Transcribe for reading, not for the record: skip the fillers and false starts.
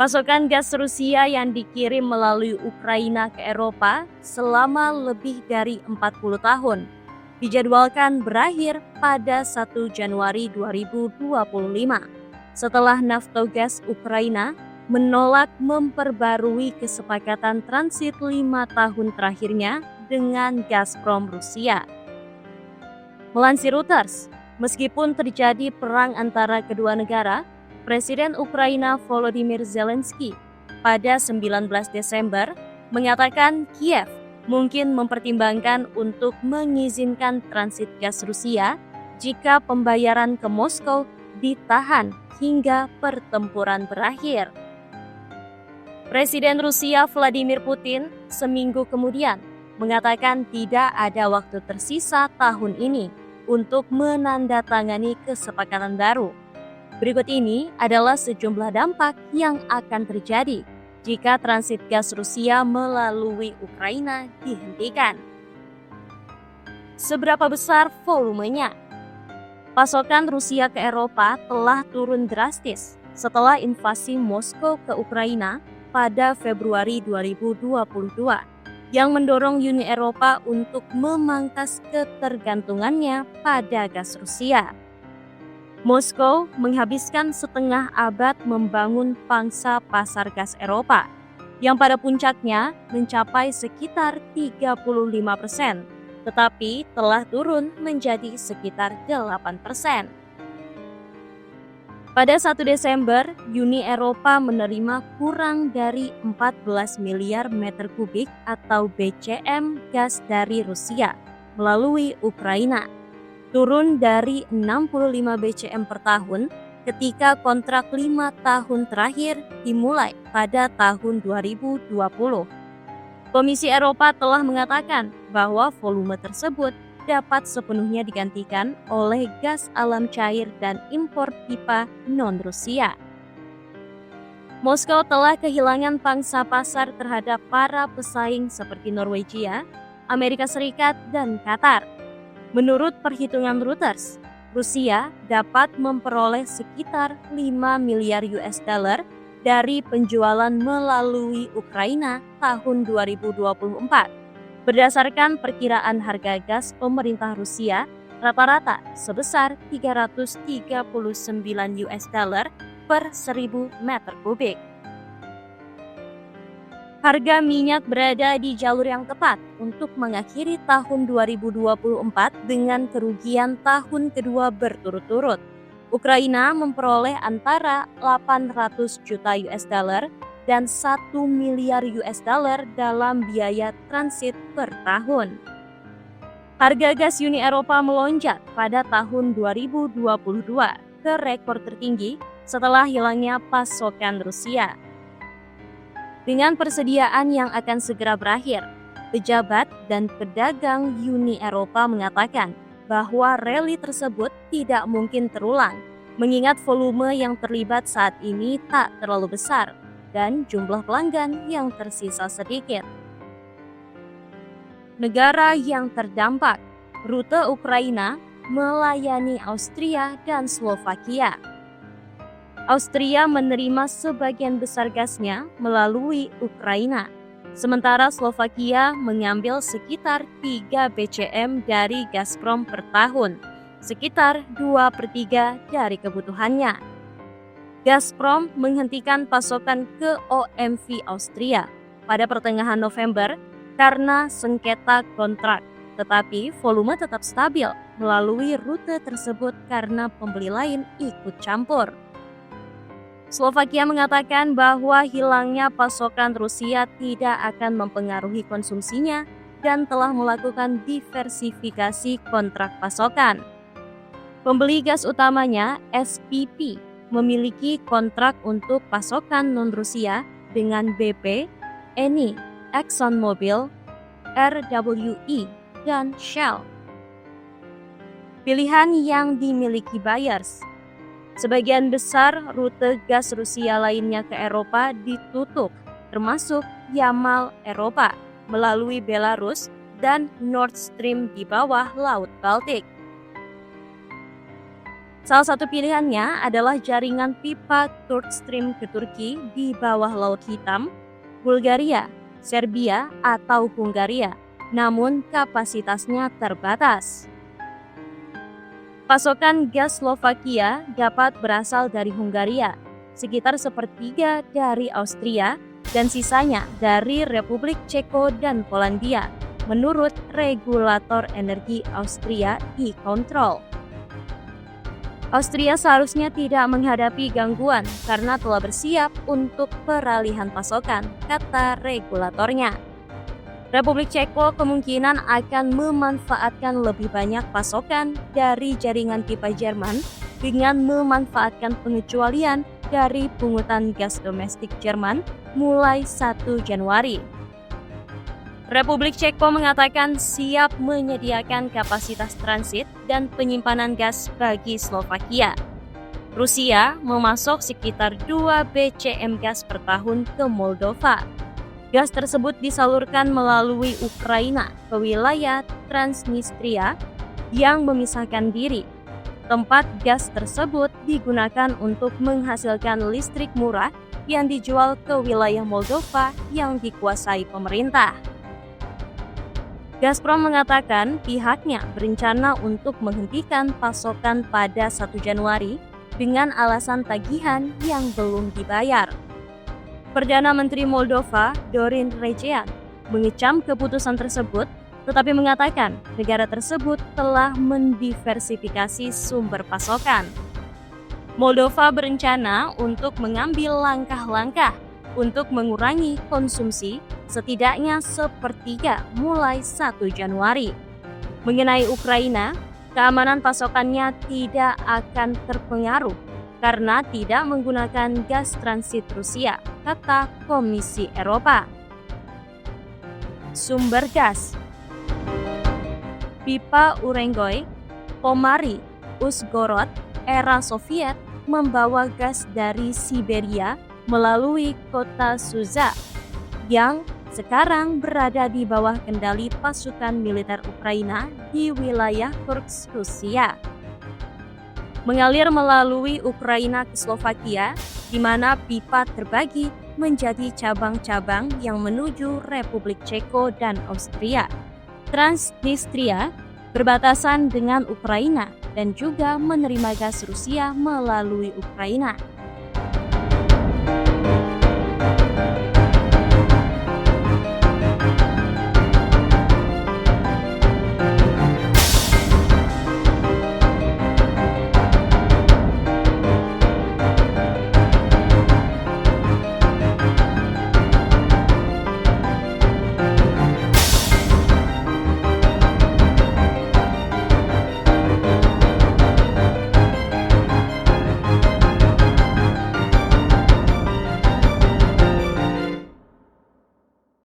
Pasokan gas Rusia yang dikirim melalui Ukraina ke Eropa selama lebih dari 40 tahun dijadwalkan berakhir pada 1 Januari 2025 setelah Naftogaz Ukraina menolak memperbarui kesepakatan transit 5 tahun terakhirnya dengan Gazprom Rusia. Melansir Reuters, meskipun terjadi perang antara kedua negara, Presiden Ukraina Volodymyr Zelensky pada 19 Desember mengatakan Kiev mungkin mempertimbangkan untuk mengizinkan transit gas Rusia jika pembayaran ke Moskow ditahan hingga pertempuran berakhir. Presiden Rusia Vladimir Putin seminggu kemudian mengatakan tidak ada waktu tersisa tahun ini untuk menandatangani kesepakatan baru. Berikut ini adalah sejumlah dampak yang akan terjadi jika transit gas Rusia melalui Ukraina dihentikan. Seberapa besar volumenya? Pasokan Rusia ke Eropa telah turun drastis setelah invasi Moskow ke Ukraina pada Februari 2022 yang mendorong Uni Eropa untuk memangkas ketergantungannya pada gas Rusia. Moskow menghabiskan setengah abad membangun pangsa pasar gas Eropa, yang pada puncaknya mencapai sekitar 35%, tetapi telah turun menjadi sekitar 8%. Pada 1 Desember, Uni Eropa menerima kurang dari 14 miliar meter kubik atau BCM gas dari Rusia melalui Ukraina, turun dari 65 BCM per tahun ketika kontrak 5 tahun terakhir dimulai pada tahun 2020. Komisi Eropa telah mengatakan bahwa volume tersebut dapat sepenuhnya digantikan oleh gas alam cair dan impor pipa non-Rusia. Moskow telah kehilangan pangsa pasar terhadap para pesaing seperti Norwegia, Amerika Serikat, dan Qatar. Menurut perhitungan Reuters, Rusia dapat memperoleh sekitar 5 miliar US dollar dari penjualan melalui Ukraina tahun 2024. Berdasarkan perkiraan harga gas pemerintah Rusia, rata-rata sebesar 339 US dollar per 1000 meter kubik. Harga minyak berada di jalur yang tepat untuk mengakhiri tahun 2024 dengan kerugian tahun kedua berturut-turut. Ukraina memperoleh antara 800 juta US dollar dan 1 miliar US dollar dalam biaya transit per tahun. Harga gas Uni Eropa melonjak pada tahun 2022 ke rekor tertinggi setelah hilangnya pasokan Rusia. Dengan persediaan yang akan segera berakhir, pejabat dan pedagang Uni Eropa mengatakan bahwa rally tersebut tidak mungkin terulang, mengingat volume yang terlibat saat ini tak terlalu besar dan jumlah pelanggan yang tersisa sedikit. Negara yang terdampak, rute Ukraina melayani Austria dan Slovakia. Austria menerima sebagian besar gasnya melalui Ukraina, sementara Slovakia mengambil sekitar 3 BCM dari Gazprom per tahun, sekitar 2/3 dari kebutuhannya. Gazprom menghentikan pasokan ke OMV Austria pada pertengahan November karena sengketa kontrak, tetapi volume tetap stabil melalui rute tersebut karena pembeli lain ikut campur. Slovakia mengatakan bahwa hilangnya pasokan Rusia tidak akan mempengaruhi konsumsinya dan telah melakukan diversifikasi kontrak pasokan. Pembeli gas utamanya, SPP, memiliki kontrak untuk pasokan non-Rusia dengan BP, Eni, ExxonMobil, RWE, dan Shell. Pilihan yang dimiliki buyers. Sebagian besar rute gas Rusia lainnya ke Eropa ditutup, termasuk Yamal Eropa melalui Belarus dan Nord Stream di bawah Laut Baltik. Salah satu pilihannya adalah jaringan pipa Turk Stream ke Turki di bawah Laut Hitam, Bulgaria, Serbia, atau Hungaria, namun kapasitasnya terbatas. Pasokan gas Slovakia dapat berasal dari Hungaria, sekitar sepertiga dari Austria, dan sisanya dari Republik Ceko dan Polandia, menurut regulator energi Austria e-Control. Austria seharusnya tidak menghadapi gangguan karena telah bersiap untuk peralihan pasokan, kata regulatornya. Republik Ceko kemungkinan akan memanfaatkan lebih banyak pasokan dari jaringan pipa Jerman dengan memanfaatkan pengecualian dari pungutan gas domestik Jerman mulai 1 Januari. Republik Ceko mengatakan siap menyediakan kapasitas transit dan penyimpanan gas bagi Slovakia. Rusia memasok sekitar 2 BCM gas per tahun ke Moldova. Gas tersebut disalurkan melalui Ukraina ke wilayah Transnistria yang memisahkan diri. Tempat gas tersebut digunakan untuk menghasilkan listrik murah yang dijual ke wilayah Moldova yang dikuasai pemerintah. Gazprom mengatakan pihaknya berencana untuk menghentikan pasokan pada 1 Januari dengan alasan tagihan yang belum dibayar. Perdana Menteri Moldova, Dorin Regean, mengecam keputusan tersebut, tetapi mengatakan negara tersebut telah mendiversifikasi sumber pasokan. Moldova berencana untuk mengambil langkah-langkah untuk mengurangi konsumsi setidaknya sepertiga mulai 1 Januari. Mengenai Ukraina, keamanan pasokannya tidak akan terpengaruh karena tidak menggunakan gas transit Rusia, kata Komisi Eropa. Sumber gas: pipa Urengoy, Pomari, Uzhgorod, era Soviet membawa gas dari Siberia melalui kota Suza yang sekarang berada di bawah kendali pasukan militer Ukraina di wilayah Kursk, Rusia. Mengalir melalui Ukraina ke Slovakia, di mana pipa terbagi menjadi cabang-cabang yang menuju Republik Ceko dan Austria. Transnistria berbatasan dengan Ukraina dan juga menerima gas Rusia melalui Ukraina.